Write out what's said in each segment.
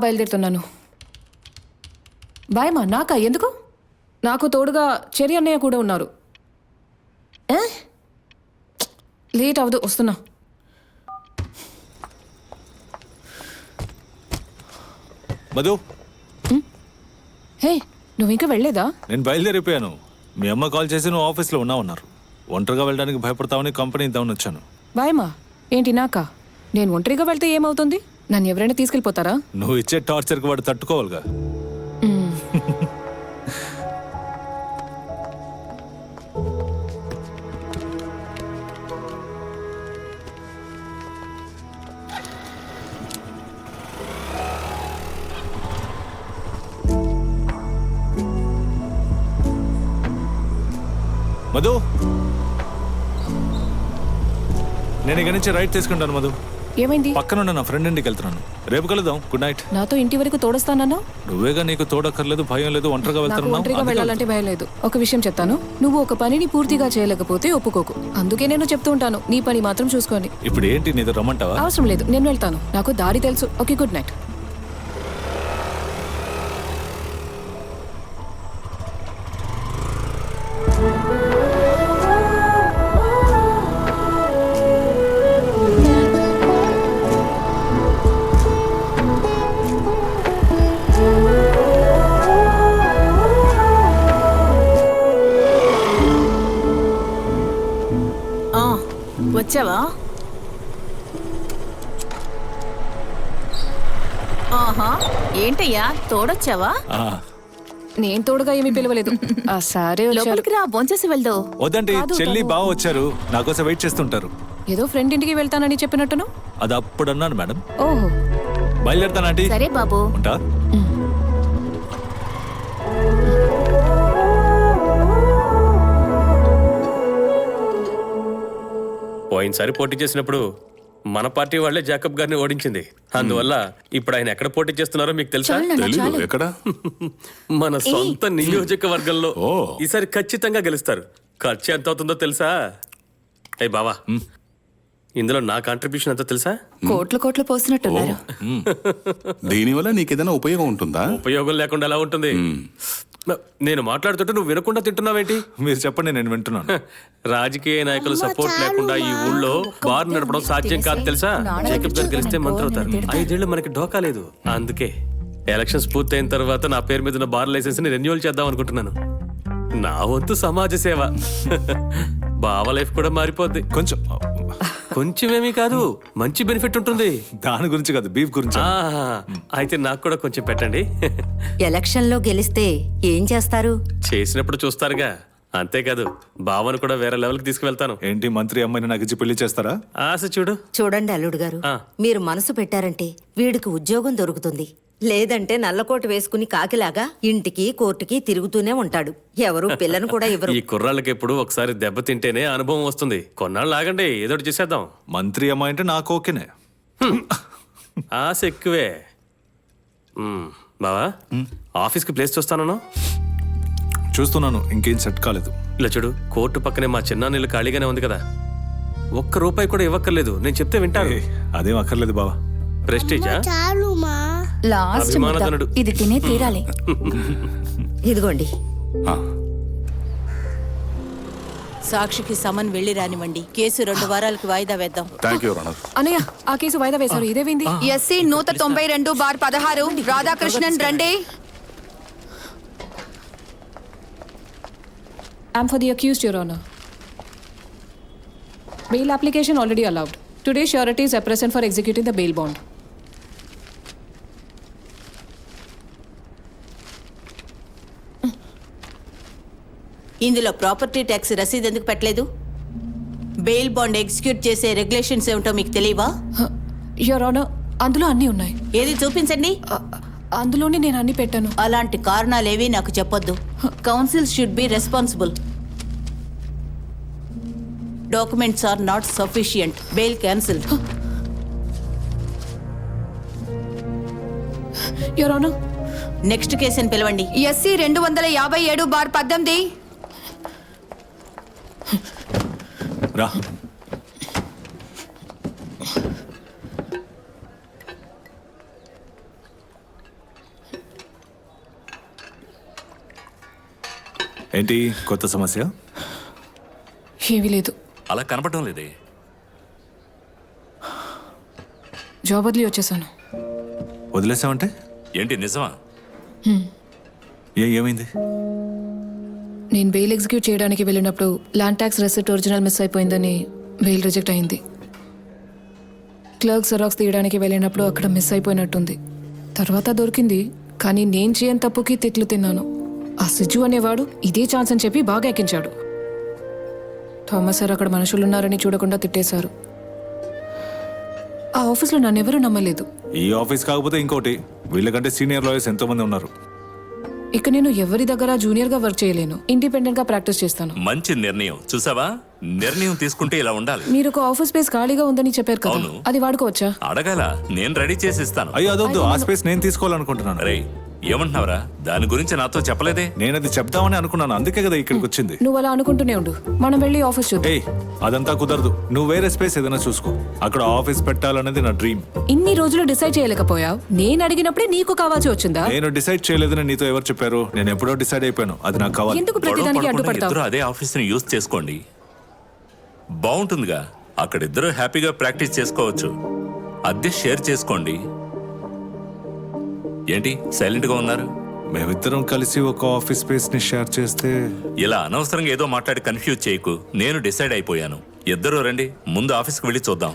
బయలుదేరుతున్నాను. బాయ్ మా. నాకా? ఎందుకు? నాకు తోడుగా చెరి అన్నయ్య కూడా ఉన్నారు. లేట్ అవదు, వస్తున్నా. మధు, హే, నువ్వు ఇంకా వెళ్ళలేదా? నేను బయలుదేరిపోయాను. మీ అమ్మ కాల్ చేసి నువ్వు ఆఫీస్లో ఉన్నావు. ఒంటరిగా వెళ్ళడానికి భయపడతావని కంపెనీ ఇద్దామని వచ్చాను. బాయ్ మా. ఏంటి నాకా? నేను ఒంటరిగా వెళ్తే ఏమవుతుంది? నన్ను ఎవరైనా తీసుకెళ్ళిపోతారా? నువ్వు ఇచ్చే టార్చర్కి వాడు తట్టుకోవాలిగా. మధు, నేను ఇక్కడి నుంచి రైట్ తీసుకుంటాను. మధు, ఏమైంది? పక్కనున్న నా ఫ్రెండ్ ఇంటికి వెళ్తున్నాను. రేపు కలుద్దాం. Good night. నాతో ఇంటి వరకు తోడొస్తానన్నా? నువ్వేగా నీకు తోడక్కర్లేదు, భయం లేదు, ఒంటరిగా ఒంటరిగా వెళ్తున్నావు. వెళ్ళాలంటే భయం లేదు. ఒక విషయం చెప్తాను, నువ్వు ఒక పనిని పూర్తిగా చేయలేకపోతే ఒప్పుకోకు. అందుకే నేను చెప్తూ ఉంటాను, నీ పని మాత్రం చూసుకోండి. ఇప్పుడు ఏంటి, నీతో రమ్మంటావా? అవసరం లేదు, నేను వెళ్తాను. నాకు దారి తెలుసు. Okay, good night. వచ్చావా? ఆహా, ఏంటయ్యా తోడొచ్చావా? నేను తోడుగా ఏమీ పిలవలేదు. సరే, లోపలికి రా, భోంచేసి వెళ్దు. వద్దండి, చెల్లి బావ వచ్చారు, నా కోసం వెయిట్ చేస్తుంటారు. ఏదో ఫ్రెండ్ ఇంటికి వెళ్తానని చెప్పినట్టును. అది అప్పుడు అన్నాను మేడం. ఓహో, బయలుదేరుతానంటీ. సరే బాబు, ఉంటా. పోయినసారి పోటీ చేసినప్పుడు మన పార్టీ వాళ్ళే జాకబ్ గారిని ఓడించింది. అందువల్ల ఇప్పుడు ఆయన ఎక్కడ పోటీ చేస్తున్నారో మీకు తెలుసా? ఎక్కడ? మన సొంత నియోజకవర్గంలో. ఈసారి ఖచ్చితంగా గెలుస్తారు. ఖర్చు ఎంత అవుతుందో తెలుసా? అయ్యి బావా, ఇందులో నా కాంట్రిబ్యూషన్ ఎంతో తెలుసా? కోట్లు పోసినట్టున్నారు. దీనివల్ల నీకేదైనా ఉపయోగం ఉంటుందా? ఉపయోగం లేకుండా ఎలా ఉంటుంది? నేను మాట్లాడుతుంటే నువ్వు వినకుండా తింటున్నావేంటి? మీరు చెప్పండి, నేను వింటున్నాను. రాజకీయ నాయకుల సపోర్ట్ లేకుండా ఈ ఊళ్ళో బార్ నడపడం సాధ్యం కాదు తెలుసా? జేకబ్ గారు గెలిస్తే మంత్రి అవుతారు. 5 ఏళ్ళు మనకి ఢోకా లేదు. అందుకే ఎలక్షన్స్ పూర్తయిన తర్వాత నా పేరు మీద ఉన్న బార్ లైసెన్స్ ని రెన్యూవల్ చేద్దాం అనుకుంటున్నాను. నా వంతు సమాజ సేవ. బావ లైఫ్ కూడా మారిపోద్ది. కొంచెమేమీ కాదు, మంచి బెనిఫిట్ ఉంటుంది. దాని గురించి కాదు, బీఫ్ గురించి. అయితే నాకు కూడా కొంచెం పెట్టండి. ఎలక్షన్ లో గెలిస్తే ఏం చేస్తారు? చేసినప్పుడు చూస్తారుగా. అంతేకాదు, బావను కూడా వేరే లెవెల్కి తీసుకువెళ్తాను. ఏంటి, మంత్రి అమ్మాయిని నాకు ఇచ్చి పెళ్లి చేస్తారా? ఆశ చూడు. చూడండి అల్లుడు గారు, మీరు మనసు పెట్టారంటే వీడికి ఉద్యోగం దొరుకుతుంది. లేదంటే నల్లకోట వేసుకుని కాకిలాగా ఇంటికి కోర్టుకి తిరుగుతూనే ఉంటాడు. ఎవరు పిల్లను కూడా ఇవ్వరు. ఈ కుర్రాళ్ళకి ఎప్పుడు ఒకసారి దెబ్బ తింటేనే అనుభవం వస్తుంది. కొన్నాళ్ళు ఆగండి, ఏదోటి చేసేద్దాం. మంత్రి అమ్మాయి అంటే నాకు ఓకేనే. ఆశ ఎక్కువే. బావా, ఆఫీస్కి ప్లేస్ చూస్తాను. చూస్తున్నాను, ఇంకేం సెట్ కాలేదు. ఇలా చూడు, కోర్టు పక్కనే మా చిన్నాన్నీళ్ళు ఖాళీగానే ఉంది కదా. ₹1 కూడా ఇవ్వక్కర్లేదు, నేను చెప్తే వింటాను. అదేం అక్కర్లేదు బావా. ప్రెస్టీజా? అభిమానధనుడు. ఇది తినే తీరాలి. ఇదిగోండి. సాక్షికి సమన్ వెళ్లి రానివ్వండి. కేసు 2 వారాలకు వాయిదా వేద్దాం. అన్నయ్య, ఆ కేసు వాయిదా వేశారు. ఇదేవింది? ఎస్సీ 192/16 రాధాకృష్ణన్ రండి. I'm for the accused, Your Honor. Bail application already allowed. Today, sureties are present for executing the bail bond. ఇందులో ప్రాపర్టీ ట్యాక్స్ రసీదు ఎందుకు పెట్టలేదు? బెయిల్ బాండ్ ఎగ్జిక్యూట్ చేసే రెగ్యులేషన్స్ ఏమిటో మీకు తెలియవా? Your Honor, అందులో అన్నీ ఉన్నాయి. ఏది చూపించండి. అందులోనే నేను అన్ని పెట్టాను. అలాంటి కారణాలేవి నాకు చెప్పొద్దు. Council should be responsible. Documents are not sufficient. Bail cancel. Your Honor, next కేసుని పిలవండి. ఎస్సీ 257/18 రా. ఏంటి కొత్త సమస్య? ఏమీ లేదు. అలా కనపడటం లేదే. జాబ్ వదిలి వచ్చేసాను. వదిలేసావంటే ఏంటి నిజమా? ఏమైంది? నేను బెయిల్ ఎగ్జిక్యూట్ చేయడానికి వెళ్ళినప్పుడు land tax receipt original miss అయిపోయిందని బెయిల్ రిజెక్ట్ అయింది. క్లర్క్ జెరాక్స్ తీయడానికి వెళ్ళినప్పుడు అక్కడ మిస్ అయిపోయినట్టుంది. తర్వాత దొరికింది, కానీ నేను చేయని తప్పుకి తిట్లు తిన్నాను. ఆ సిజు అనేవాడు ఇదే ఛాన్స్ అని చెప్పి బాగా ఎక్కించాడు. థామస్ సార్ అక్కడ మనుషులున్నారని చూడకుండా తిట్టేశారు. ఆ ఆఫీస్లో నన్నెవరూ నమ్మలేదు. ఈ ఆఫీస్ కాకపోతే ఇంకోటి, వీళ్ళకంటే సీనియర్ లాయర్స్ ఎంతో మంది ఉన్నారు. ఇక నేను ఎవరి దగ్గర జూనియర్గా వర్క్ చేయలేను. ఇండిపెండెంట్గా ప్రాక్టీస్ చేస్తాను. మంచి నిర్ణయం. చూసావా, నిర్ణయం తీసుకుంటే ఇలా ఉండాలి. మీరు ఒక ఆఫీస్ స్పేస్ ఖాళీగా ఉందని చెప్పారు కదా, అవును. అది వాడుకోవచ్చా? అడగాల, నేను రెడీ చేసి ఇస్తాను. అయ్యో అదొద్దు, ఆ స్పేస్ నేను తీసుకోవాలనుకుంటున్నాను. రేయ్, ఏమంటున్నావురా? దాని గురించి నాతో చెప్పలేదే. నేను అది చెప్దామని అనుకున్నాను, అందుకే కదా ఇక్కడికి వచ్చింది. నువ్వు అలా అనుకుంటూనే ఉండు, మనం వెళ్ళి ఆఫీస్ చూద్దాం. ఏయ్, అదంతా కుదరదు. నువ్వు వేరే స్పేస్ ఏదైనా చూసుకో. అక్కడ ఆఫీస్ పెట్టాలనేది నా డ్రీమ్. ఇన్ని రోజులు డిసైడ్ చేయలేకపోయావు. నేను అడిగినప్పుడే నీకు కావాల్సి వచ్చిందా? నేను డిసైడ్ చేయలేదని నీతో ఎవరు చెప్పారు? నేను ఎప్పుడో డిసైడ్ అయిపోయాను, అది నాకు కావాలి. ఎందుకు గొడవ ప్రతిదానికి పడకుండా అడ్డుపడతావు? ఇద్దరు అదే ఆఫీస్ని యూజ్ చేసుకోండి, బాగుంటుందిగా. అక్కడ ఇద్దరు హ్యాపీగా ప్రాక్టీస్ చేసుకోవచ్చు. అద్దె షేర్ చేసుకోండి. ఏంటి సైలెంట్ గా ఉన్నారు? మేమిద్దరం కలిసి ఒక ఆఫీస్ స్పేస్ ని షేర్ చేస్తే ఇలా అనవసరంగా ఏదో మాట్లాడి కన్ఫ్యూజ్ చేయకు. నేను డిసైడ్ అయిపోయాను. ఇద్దరు రండి, ముందు ఆఫీస్కి వెళ్ళి చూద్దాం.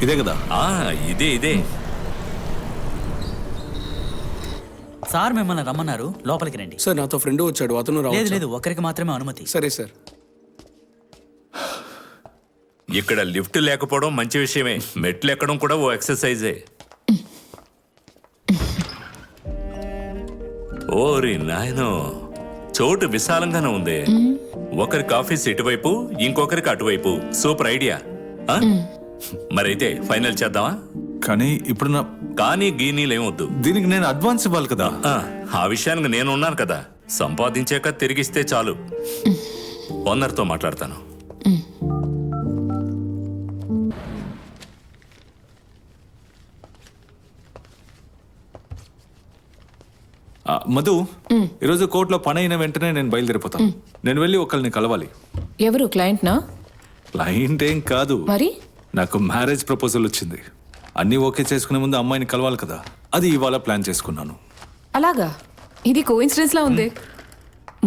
ఇదే కదా? ఇదే ఇదే. సార్ మిమ్మల్ని రమ్మన్నారు, లోపలికి రండి. సార్ నాతో ఫ్రెండ్ వచ్చాడు, అతను లేదు రావచ్చు. లేదు, ఒకరికి మాత్రమే అనుమతి. సరే సార్. ఇక్కడ లిఫ్ట్ లేకపోవడం మంచి విషయమే. మెట్లు ఎక్కడం కూడా ఓ ఎక్సర్సైజే. ఓరి నాయనో, చోటు విశాలంగానే ఉంది. ఒకరికి ఆఫీస్ ఇటువైపు, ఇంకొకరికి అటువైపు. Super idea. మరైతే ఫైనల్ చేద్దామా? కానీ ఇప్పుడు నా కానీ గీనీలేమొద్దు. దీనికి నేను అడ్వాన్స్ ఇవ్వాలి కదా. ఆ విషయానికి నేను ఉన్నాను కదా. సంపాదించాక తిరిగిస్తే చాలు. ఓనర్తో మాట్లాడతాను. మధు, ఈరోజు కోర్టులో పని అయిన వెంటనే నేను బయలుదేరిపోతాను. నేను వెళ్ళి ఒకరిని కలవాలి. ఎవరు? క్లయింట్నా? క్లయింట్ ఏం కాదు, మరి నాకు మ్యారేజ్ ప్రపోజల్ వచ్చింది. అన్నీ ఓకే చేసుకునే ముందు అమ్మాయిని కలవాలి కదా, అది ఇవాళ ప్లాన్ చేసుకున్నాను. అలాగా? ఇది కోఇన్సిడెన్స్ లా ఉంది.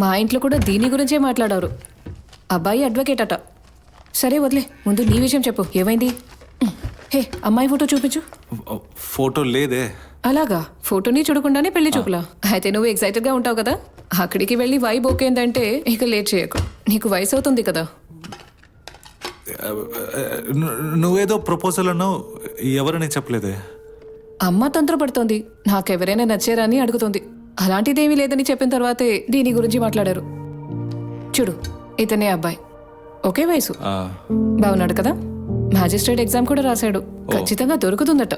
మా ఇంట్లో కూడా దీని గురించే మాట్లాడారు. అబ్బాయి అడ్వకేట్ అట. సరే వదిలే, ముందు నీ విషయం చెప్పు, ఏమైంది? హే, అమ్మాయి ఫోటో చూపించు. ఫోటో లేదే. అలాగా? ఫోటోని చూడకుండానే పెళ్లి చూపులా? అయితే నువ్వు ఎక్సైటెడ్గా ఉంటావు కదా. అక్కడికి వెళ్ళి వైబ్ ఓకేందంటే ఇక లేట్ చేయకు, నీకు వయసు అవుతుంది కదా. నువ్వేదో ప్రపోజల్ అన్నావు, ఎవరని చెప్పలేదే. అమ్మ తొందరపడుతోంది, నాకెవరైనా నచ్చారా అని అడుగుతోంది. అలాంటిదేమీ లేదని చెప్పిన తర్వాతే దీని గురించి మాట్లాడారు. చూడు, ఇతనే అబ్బాయి, ఒకే వయసు, బాగున్నాడు కదా. మ్యాజిస్ట్రేట్ ఎగ్జామ్ కూడా రాశాడు, ఖచ్చితంగా దొరుకుతుందట.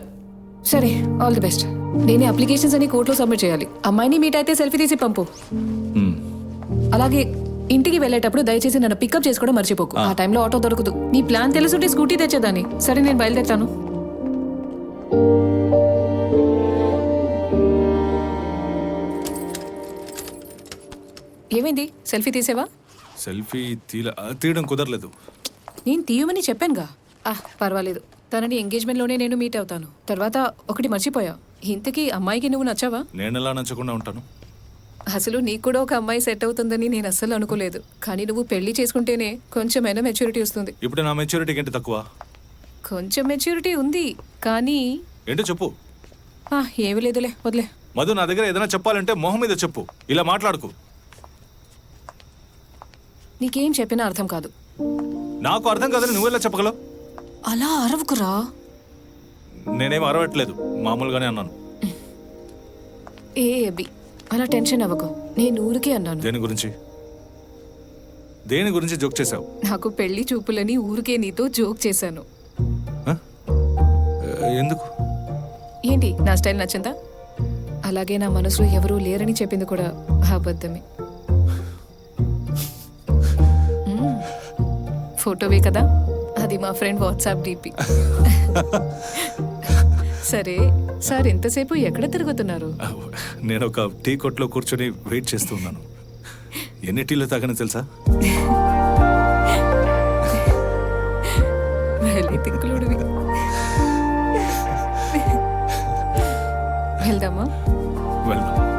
సరే, ఆల్ ది బెస్ట్. నేను అప్లికేషన్స్ అని కోర్టులో సబ్మిట్ చేయాలి. అమ్మాయిని మీట్ అయితే సెల్ఫీ తీసి పంపు. అలాగే ఇంటికి వెళ్ళేటప్పుడు దయచేసి నన్ను పికప్ చేసుకోవడం మర్చిపోకు. ఆ టైంలో ఆటో దొరకదు. నీ ప్లాన్ తెలుసుంటే స్కూటీ తెచ్చేదాన్ని. సరే, నేను బయలుదేరుతాను. ఏమైంది? సెల్ఫీ తీసేవా? సెల్ఫీ తీయడం కుదరలేదు. నేను తీయమని చెప్పానుగా. పర్వాలేదు, తనని ఎంగేజ్మెంట్లోనే నేను మీట్ అవుతాను. తర్వాత ఒకటి మర్చిపోయా, ఇంతకీ అమ్మాయికి నువ్వు నచ్చావా? నేను ఎలా నచ్చకుండా ఉంటాను? అసలు నీకు కూడా ఒక అమ్మాయి సెట్ అవుతుందని నేను అస్సలు అనుకోలేదు. కానీ నువ్వు పెళ్లి చేసుకుంటేనే కొంచెమైనా మెచ్యూరిటీ వస్తుంది. ఇప్పుడు నా మెచ్యూరిటీకి ఏంటి తక్కువ? కొంచెం మెచ్యూరిటీ ఉంది, కానీ ఏంటో చెప్పు. ఏమీ లేదులే, వదిలే. మధు, నా దగ్గర ఏదైనా చెప్పాలంటే మొహం మీద చెప్పు, ఇలా మాట్లాడుకు. నీకేం చెప్పినా అర్థం కాదు. నాకు అర్థం కాదని నువ్వెలా చెప్పగలవు? అలా అరవకురా. నేనేం అరవట్లేదు, మామూలుగానే అన్నాను. ఏ అబ్బి, అలా టెన్షన్ అవ్వకు. నేను ఊరికే అన్నాను. దేని గురించి జోక్ చేసావు? నాకు పెళ్లి చూపులని ఊరికే నీతో జోక్ చేశాను. ఎందుకు? ఏంటి, నా స్టైల్ నచ్చిందా? అలాగే నా మనసులో ఎవరూ లేరని చెప్పింది కూడా అబద్ధమే. ఫోటోవే కదా, అది మా ఫ్రెండ్ వాట్సాప్ డిపి. సరే సార్, ఎంతసేపు ఎక్కడ తిరుగుతున్నారు? నేను ఒక టీ కొట్లో కూర్చొని వెయిట్ చేస్తూ ఉన్నాను. ఎన్ని టీలు తాగని తెలుసా? తింకులుడివి. వెళ్దామా? వెళ్దాం.